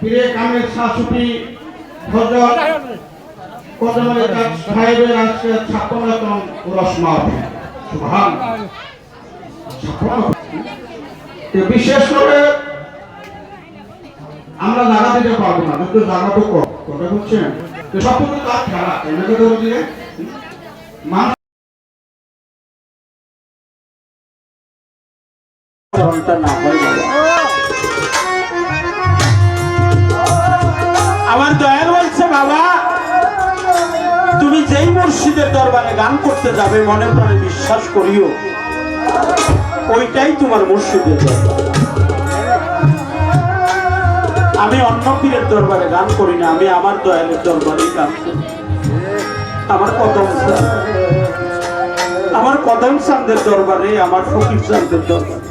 পীরে কামেল শাশুটি হযরত কদমের কাছ সাহেবের আজকে 56তম উরস মাহফিল। সুবহানাল্লাহ। বিশেষ করে আমরা জায়গা দিতে পারবো না, কিন্তু জায়গা তো কম, কথা বুঝছেন? তো সব কিছু তার খেলা, এটাকে ধরে দিয়ে আমার দয়াল বলছে, বাবা তুমি যেই মুর্শিদের দরবারে গান করতে যাবে মনে প্রাণে বিশ্বাস করিও ওইটাই তোমার মুর্শিদের দরবার। আমি অন্য পীরের দরবারে গান করি না, আমি আমার দয়ালের দরবারেই গান করি। আমার কদম চাঁদের দরবারে, আমার ফকির চাঁদের দরবারে,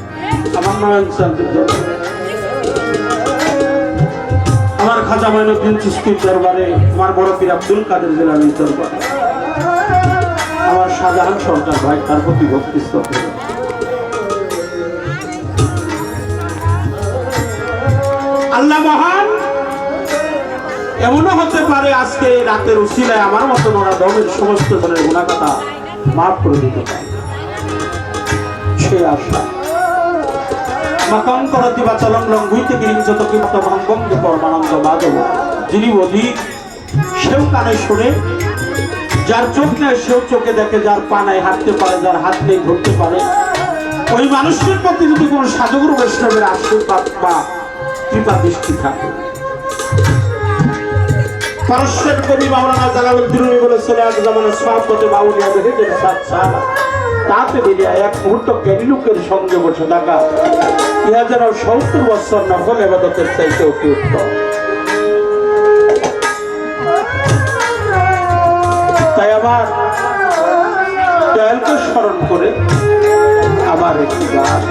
আমার নয়ন চাঁদের দরবারে, আমার খাজা মাইনুদ্দিন চিশতির দরবারে, আমার বড় পীর আব্দুল কাদের জিলানীর দরবারে, আমার শাহজাহান সরকার ভাই তার প্রতি ভক্তি স্তবে। আল্লাহ মহান। এমনও হতে পারে আজকে রাতের উসিলায় আমার মতো ওরা দমের সমস্ত ধরনের গুনাহ কথা মাফ করে দিতে পারে, সে আশা মাকাম করতি বা চলং লং হইতে গিরিং যত কি মত ভঙ্গম যে পরমানন্দ মাধব যিনি অধিক, সেও কানে শোনে, যার চোখ নেয় সেও চোখে দেখে, যার পা নাই হাঁটতে পারে, যার হাত নেই ধরতে পারে। ওই মানুষটির প্রতি যদি কোনো সাধুগুরু বৈষ্ণবের আশীর্বাদ বা কৃপা দৃষ্টি থাকে। পারস্যের কবি মাওলানা জালালউদ্দিন রুমি বলেছিল, এক জামানে সাহাবতে বাউলিয়া দেখেছেন সাত সাহাবা, তাতে বেরিয়ে এক মুহূর্ত জ্ঞানী লোকের সঙ্গে বসে থাকা ইহা যেন ৭০ বছর নফল ইবাদতের চাইতে অতি উত্তম। তাই আমার দয়ালকে স্মরণ করে আমার একটি গান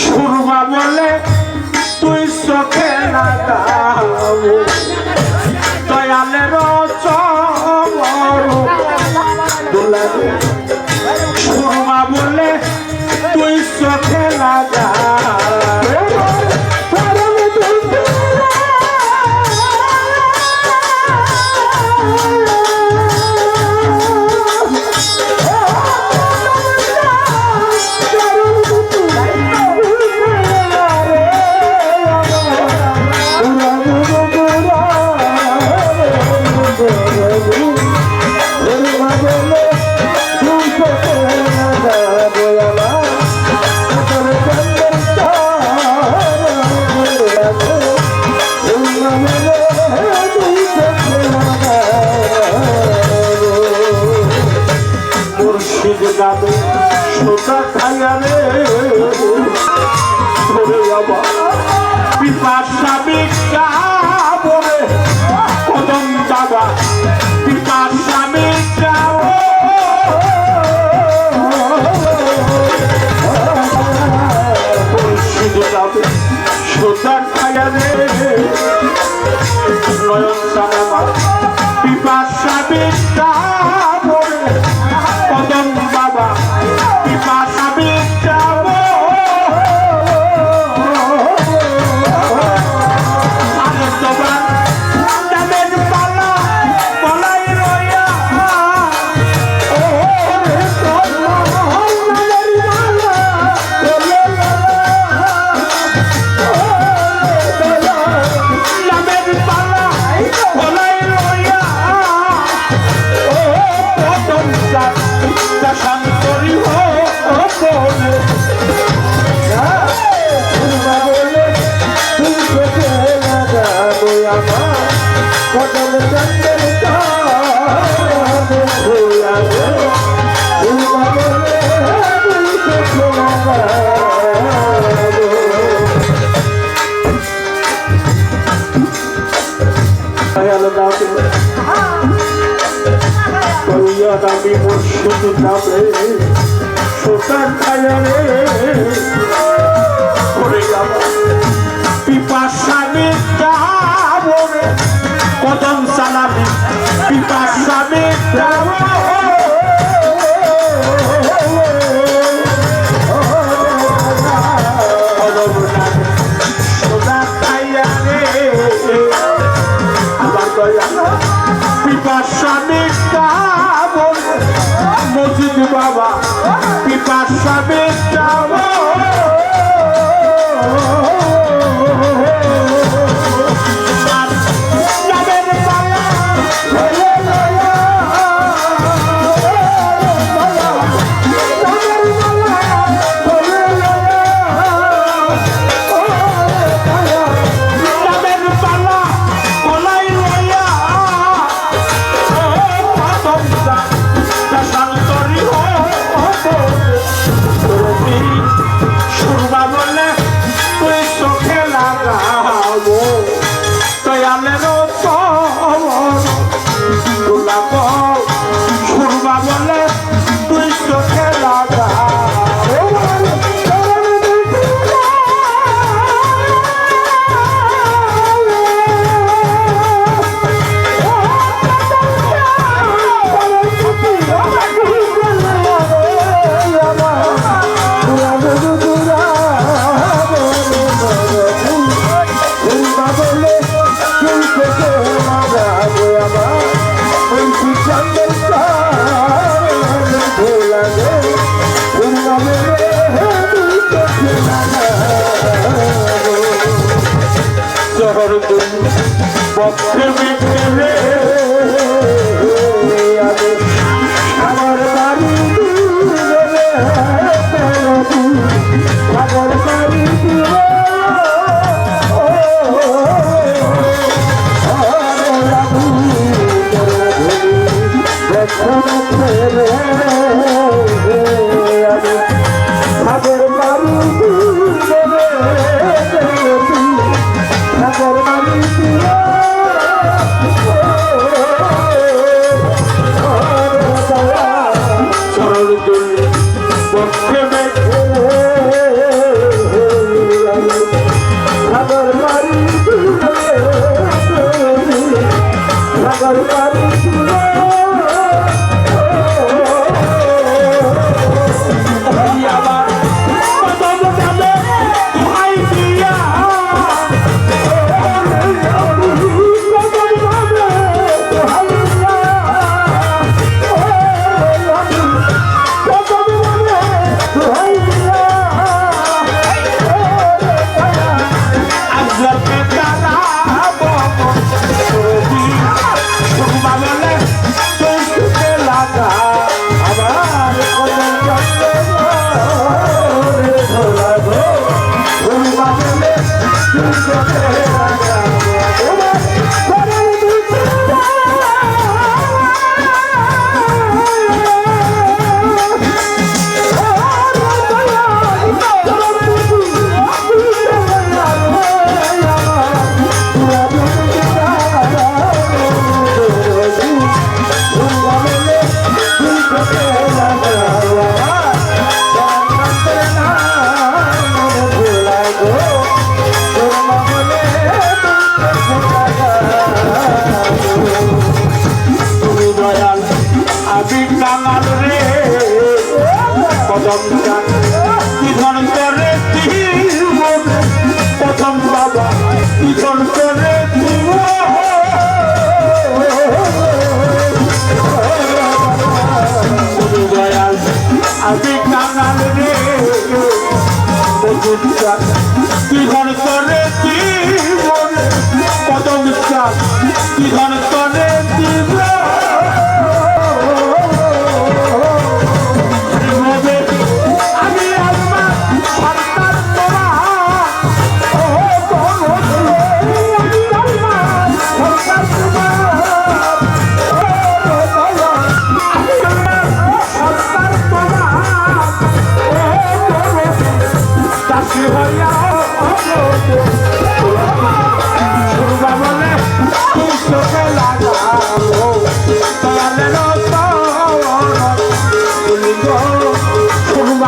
সুরমা বলে তুই চোখে না দয়ালের সুরমা বলে তুই চোখে লাগা সোটা খাইয়া রে ধরে যাবা পিপাসা বিকা বলে কদম বাবা পিপাসা বিকা সোটা খাইয়া রে নয়ন সারা পিপাসা বিকা বলে কদম বাবা পিপাসা বিকা নামে সোতার খায়া রে করে যাবা পিপাসা মিটাবো রে কদম সালামি পিপাসা মিটাবো কদম নামে সোতার খায়া রে আমার দয়া পিপাসা মিটাবো মসজিদ বাবা পিপাসা মিটাবো বক্ষে বিকেলে আমার বাড়ি আমার বাড়ি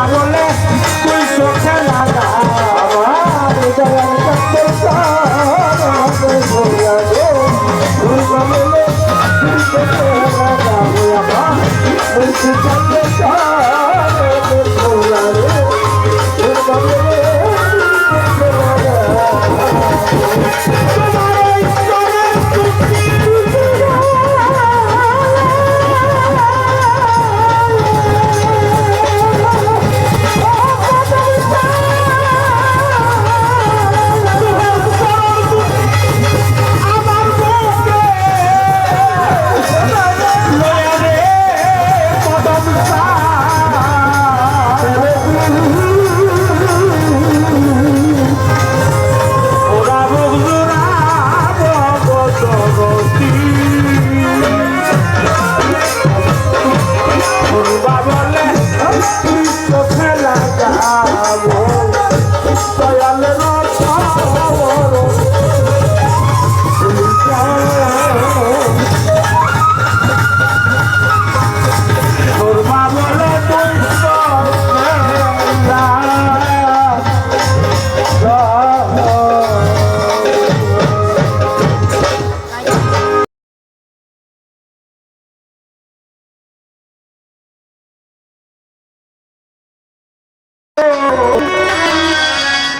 বলে তুই চোখে লাগা আমার দয়াল কাছে দুর্গা বলে তুই চোখে লাগা আমার মুর্শিদ কাছে দুর্গা বলে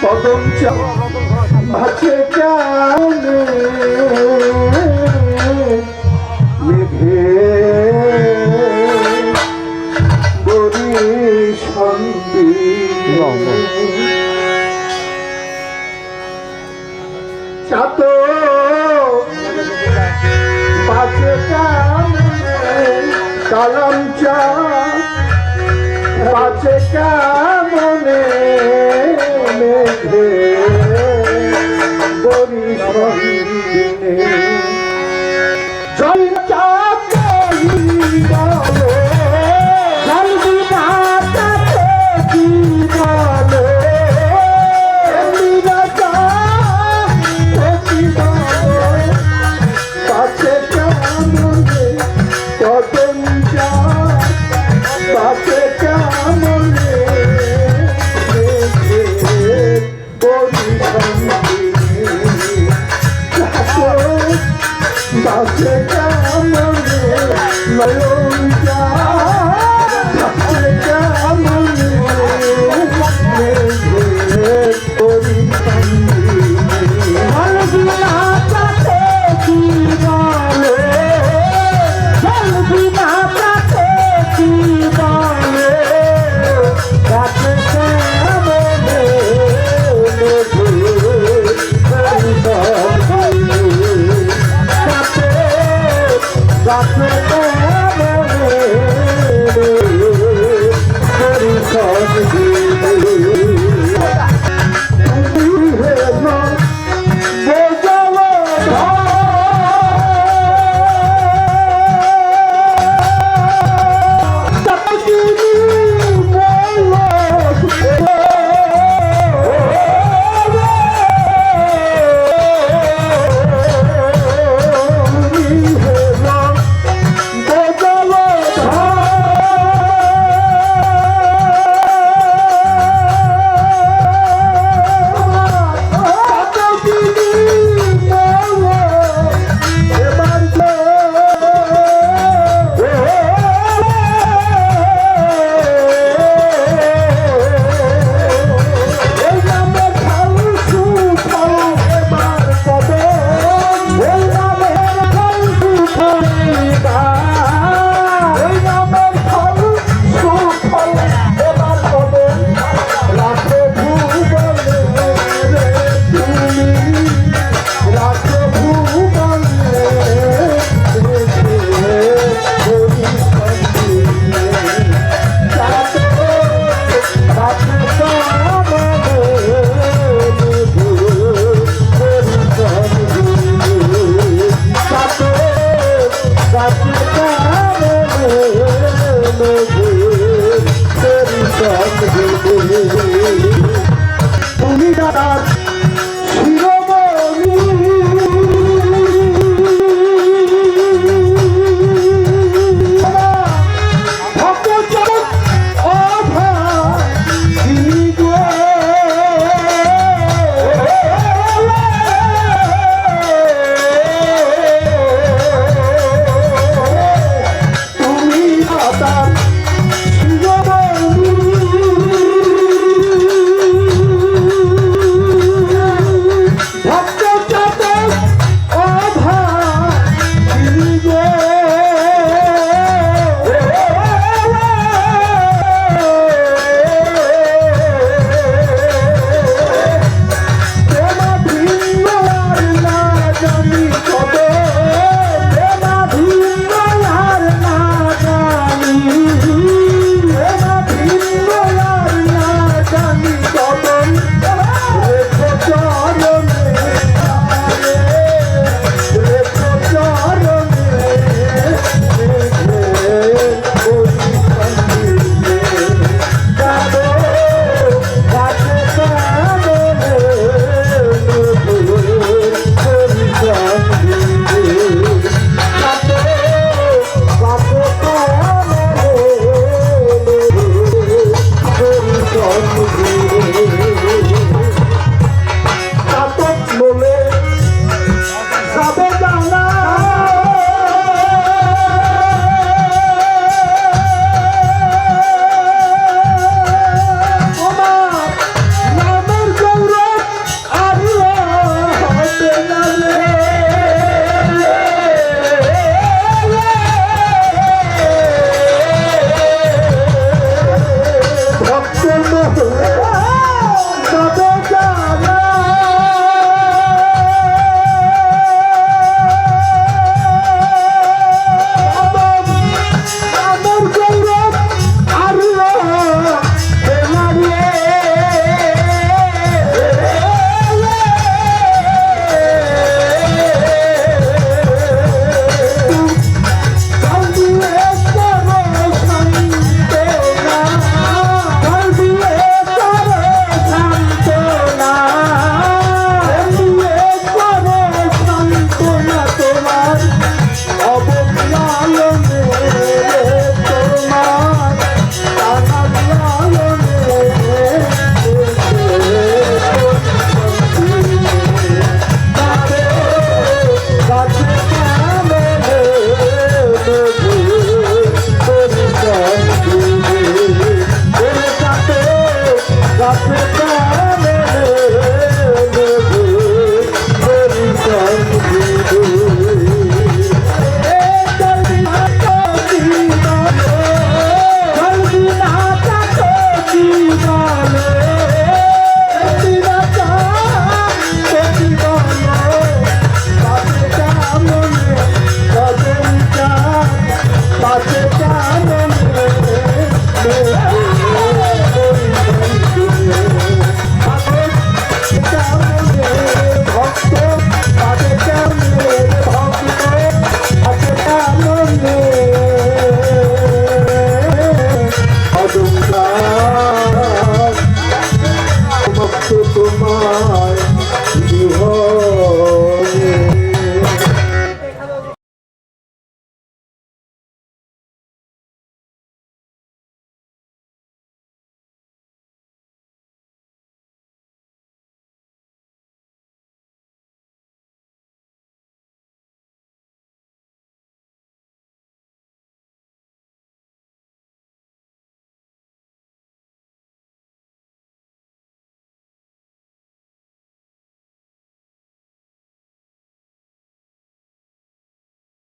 কদম আছে জানে মেঘে বরিশন্দি চাত বাজে কালাম চা বাজে কামনে মেঘে বরিশন্দিনে জল চাতে বলে জলদি না চাতে কি বলে এমনি চা কি বলে বাজে কামনে কদম চা বাজে কামনে বাসে কামনে লয়ঞ্জা বাসে কামনে পরিসন্দি জলবিনা চাতে কি বলে জলবিনা চাতে কি বলে বাসে কামনে বুঝি